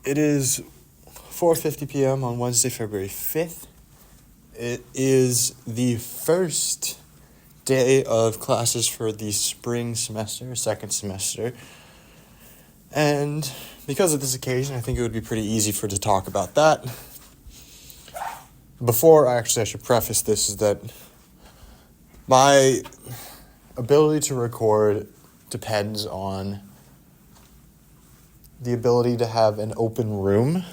It is 4:50 p.m. on Wednesday, February 5th. It is the first day of classes for the spring semester, second semester. And because of this occasion, I think it would be pretty easy to talk about that. I should preface this is that my ability to record depends on the ability to have an open room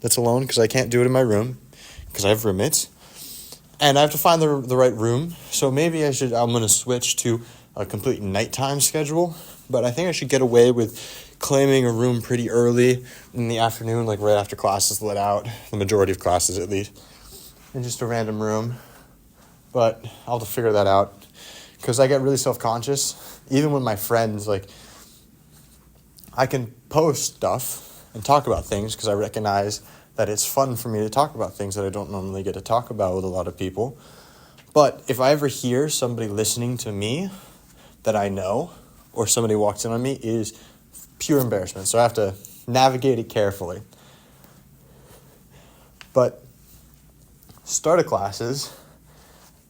that's alone, because I can't do it in my room because I have roommates, and I have to find the right room. So maybe I'm going to switch to a complete nighttime schedule, but I think I should get away with claiming a room pretty early in the afternoon, like right after classes let out, the majority of classes at least, in just a random room. But I'll have to figure that out, because I get really self-conscious, even with my friends. Like, I can post stuff and talk about things because I recognize that it's fun for me to talk about things that I don't normally get to talk about with a lot of people. But if I ever hear somebody listening to me that I know, or somebody walks in on me, it is pure embarrassment. So I have to navigate it carefully. But start of classes,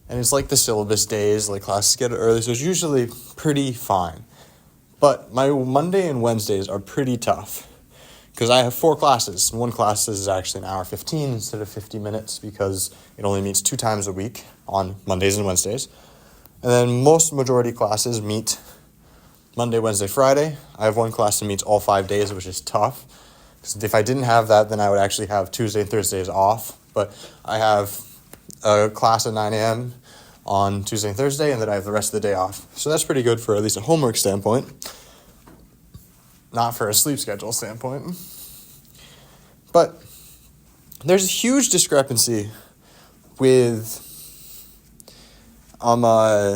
and it's like the syllabus days, like classes get early, so it's usually pretty fine. But my Monday and Wednesdays are pretty tough, because I have 4 classes. One class is actually an hour 15 instead of 50 minutes, because it only meets 2 times a week on Mondays and Wednesdays. And then majority classes meet Monday, Wednesday, Friday. I have one class that meets all 5 days, which is tough, because if I didn't have that, then I would actually have Tuesday and Thursdays off. But I have a class at 9 a.m. on Tuesday and Thursday, and then I have the rest of the day off. So that's pretty good for at least a homework standpoint, not for a sleep schedule standpoint. But there's a huge discrepancy with when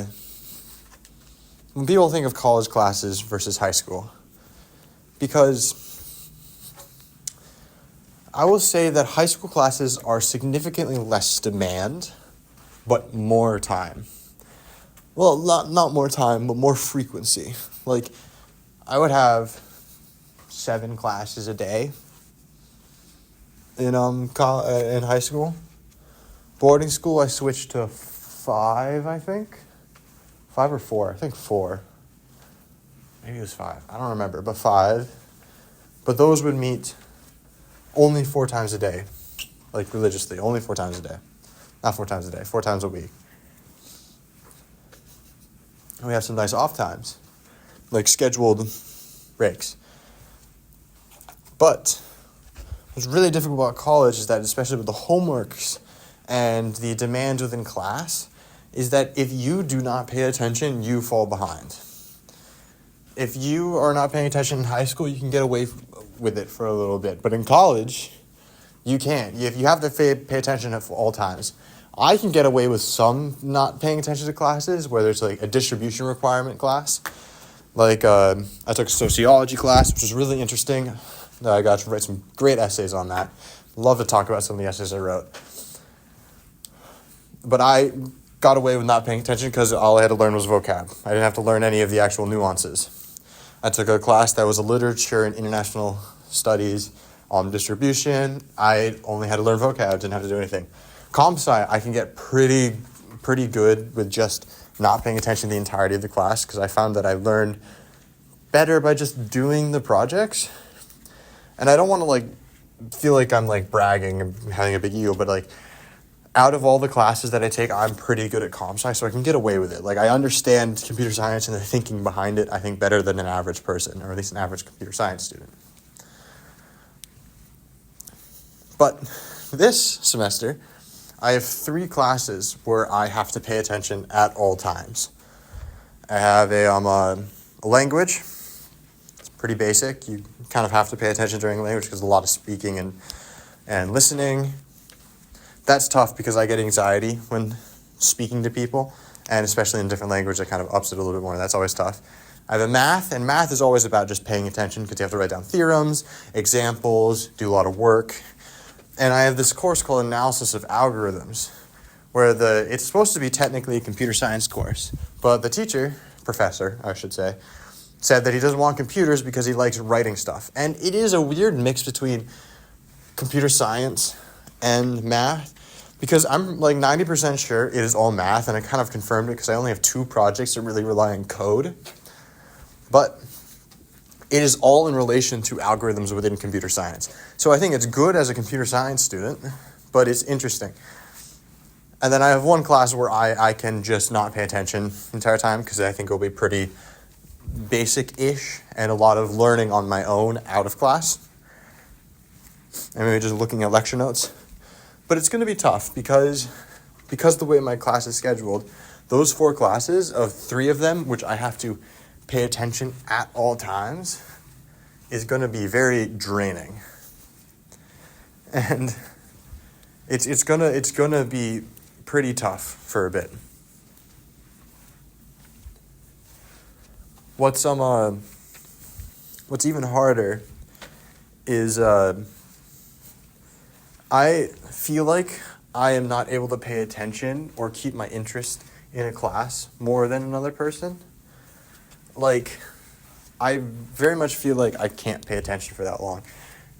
people think of college classes versus high school, because I will say that high school classes are significantly less demand, but more time. Well, not more time, but more frequency. Like, I would have 7 classes a day in high school. Boarding school, I switched to 5, I think. 5 or 4. I think 4. Maybe it was 5. I don't remember, but 5. But those would meet only 4 times a day, like religiously, only 4 times a day. Not 4 times a day, 4 times a week. And we have some nice off times, like scheduled breaks. But what's really difficult about college is that, especially with the homeworks and the demands within class, is that if you do not pay attention, you fall behind. If you are not paying attention in high school, you can get away with it for a little bit. But in college, you can't. If you have to pay attention at all times. I can get away with some not paying attention to classes where there's like a distribution requirement class. Like I took a sociology class, which was really interesting. I got to write some great essays on that. Love to talk about some of the essays I wrote. But I got away with not paying attention because all I had to learn was vocab. I didn't have to learn any of the actual nuances. I took a class that was a literature and international studies on distribution. I only had to learn vocab, didn't have to do anything. Comp sci, I can get pretty good with just not paying attention the entirety of the class, because I found that I learned better by just doing the projects. And I don't want to feel like I'm bragging and having a big ego, but out of all the classes that I take, I'm pretty good at comp sci, so I can get away with it. I understand computer science and the thinking behind it, I think, better than an average person, or at least an average computer science student. But this semester, I have 3 classes where I have to pay attention at all times. I have a language. It's pretty basic. You kind of have to pay attention during language because there's a lot of speaking and listening. That's tough because I get anxiety when speaking to people, and especially in different language, that kind of ups it a little bit more. That's always tough. I have a math, and math is always about just paying attention because you have to write down theorems, examples, do a lot of work. And I have this course called Analysis of Algorithms, where it's supposed to be technically a computer science course, but the professor, I should say, said that he doesn't want computers because he likes writing stuff. And it is a weird mix between computer science and math, because I'm like 90% sure it is all math, and I kind of confirmed it because I only have 2 projects that really rely on code. But it is all in relation to algorithms within computer science. So I think it's good as a computer science student, but it's interesting. And then I have one class where I can just not pay attention the entire time because I think it'll be pretty basic-ish and a lot of learning on my own out of class. And maybe just looking at lecture notes. But it's going to be tough because the way my class is scheduled, those 4 classes, of 3 of them, which I have to pay attention at all times, is going to be very draining. And it's gonna be pretty tough for a bit. What's even harder is I feel like I am not able to pay attention or keep my interest in a class more than another person. Like, I very much feel like I can't pay attention for that long.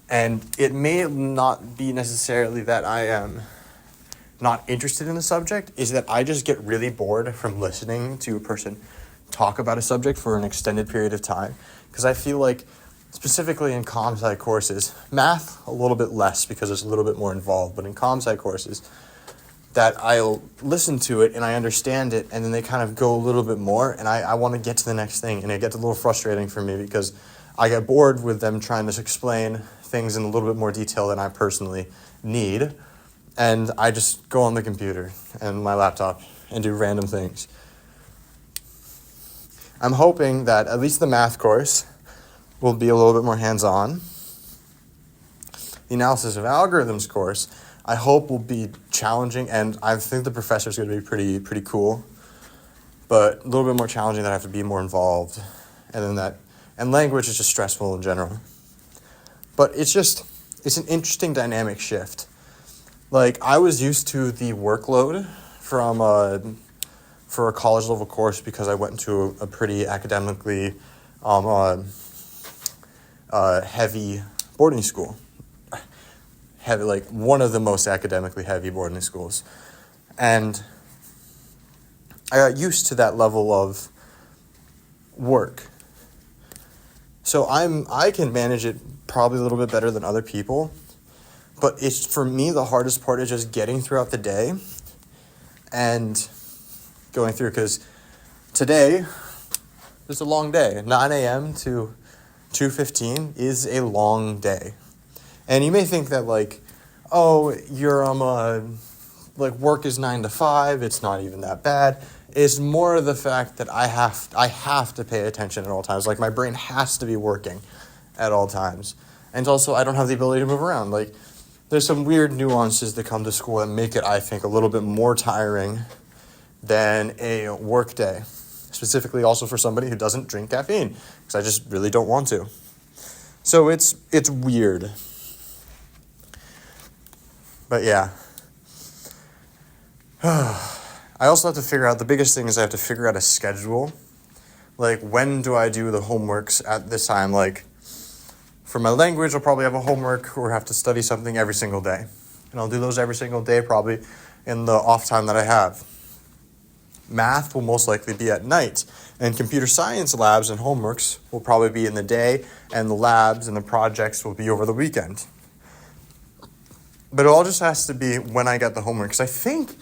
And it may not be necessarily that I am not interested in the subject, is that I just get really bored from listening to a person talk about a subject for an extended period of time. Because I feel like, specifically in comm sci courses, math a little bit less because it's a little bit more involved, but in comm sci courses, that I'll listen to it and I understand it, and then they kind of go a little bit more, and I want to get to the next thing, and it gets a little frustrating for me because I get bored with them trying to explain things in a little bit more detail than I personally need, and I just go on the computer and my laptop and do random things. I'm hoping that at least the math course will be a little bit more hands-on. The analysis of algorithms course, I hope, will be challenging, and I think the professor's going to be pretty cool, but a little bit more challenging, that I have to be more involved, and language is just stressful in general. But it's an interesting dynamic shift. Like, I was used to the workload for a college level course because I went to a pretty academically heavy boarding school. Heavy, like one of the most academically heavy boarding schools. And I got used to that level of work. So I can manage it probably a little bit better than other people. But it's, for me, the hardest part is just getting throughout the day and going through, because today is a long day. 9 a.m. to 2:15 is a long day. And you may think that, like, oh, you're like, work is 9 to 5, it's not even that bad. It's more the fact that I have to pay attention at all times. Like, my brain has to be working at all times. And also, I don't have the ability to move around. Like, there's some weird nuances that come to school that make it, I think, a little bit more tiring than a work day. Specifically also for somebody who doesn't drink caffeine, because I just really don't want to. So it's weird. But yeah. I also have to figure out, the biggest thing is I have to figure out a schedule. Like, when do I do the homeworks at this time? Like, for my language, I'll probably have a homework or have to study something every single day. And I'll do those every single day, probably in the off time that I have. Math will most likely be at night. And computer science labs and homeworks will probably be in the day, and the labs and the projects will be over the weekend. But it all just has to be when I get the homework. Because I think,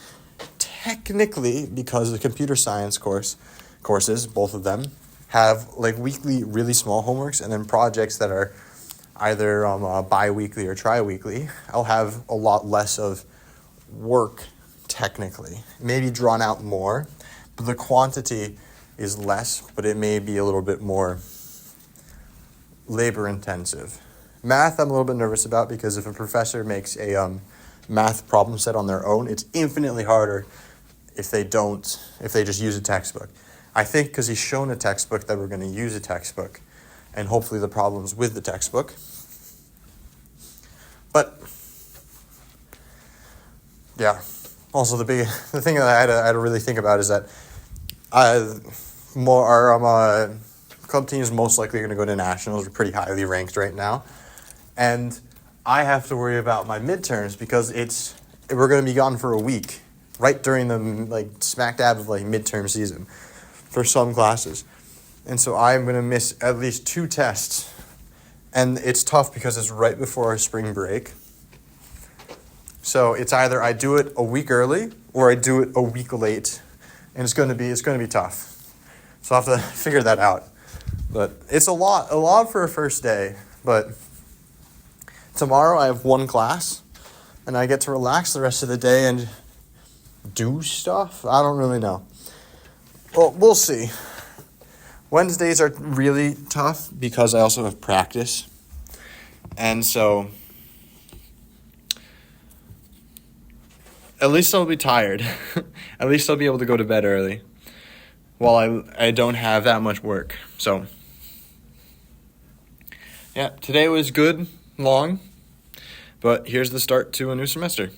technically, because the computer science courses, both of them, have like weekly, really small homeworks, and then projects that are either bi-weekly or tri-weekly, I'll have a lot less of work, technically. Maybe drawn out more, but the quantity is less, but it may be a little bit more labor-intensive. Math, I'm a little bit nervous about, because if a professor makes a math problem set on their own, it's infinitely harder if they just use a textbook. I think because he's shown a textbook that we're going to use a textbook, and hopefully the problem's with the textbook. But yeah, also the thing that I had to really think about is that our club team is most likely going to go to nationals. We're pretty highly ranked right now. And I have to worry about my midterms because we're going to be gone for a week, right during the like smack dab of like midterm season for some classes. And so I'm going to miss at least 2 tests. And it's tough because it's right before our spring break. So it's either I do it a week early or I do it a week late. And it's going to be tough. So I'll have to figure that out. But it's a lot for a first day. But tomorrow I have 1 class and I get to relax the rest of the day and do stuff. I don't really know. Well, we'll see. Wednesdays are really tough because I also have practice. And so at least I'll be tired. At least I'll be able to go to bed early while I don't have that much work. So yeah, today was good, long, but here's the start to a new semester.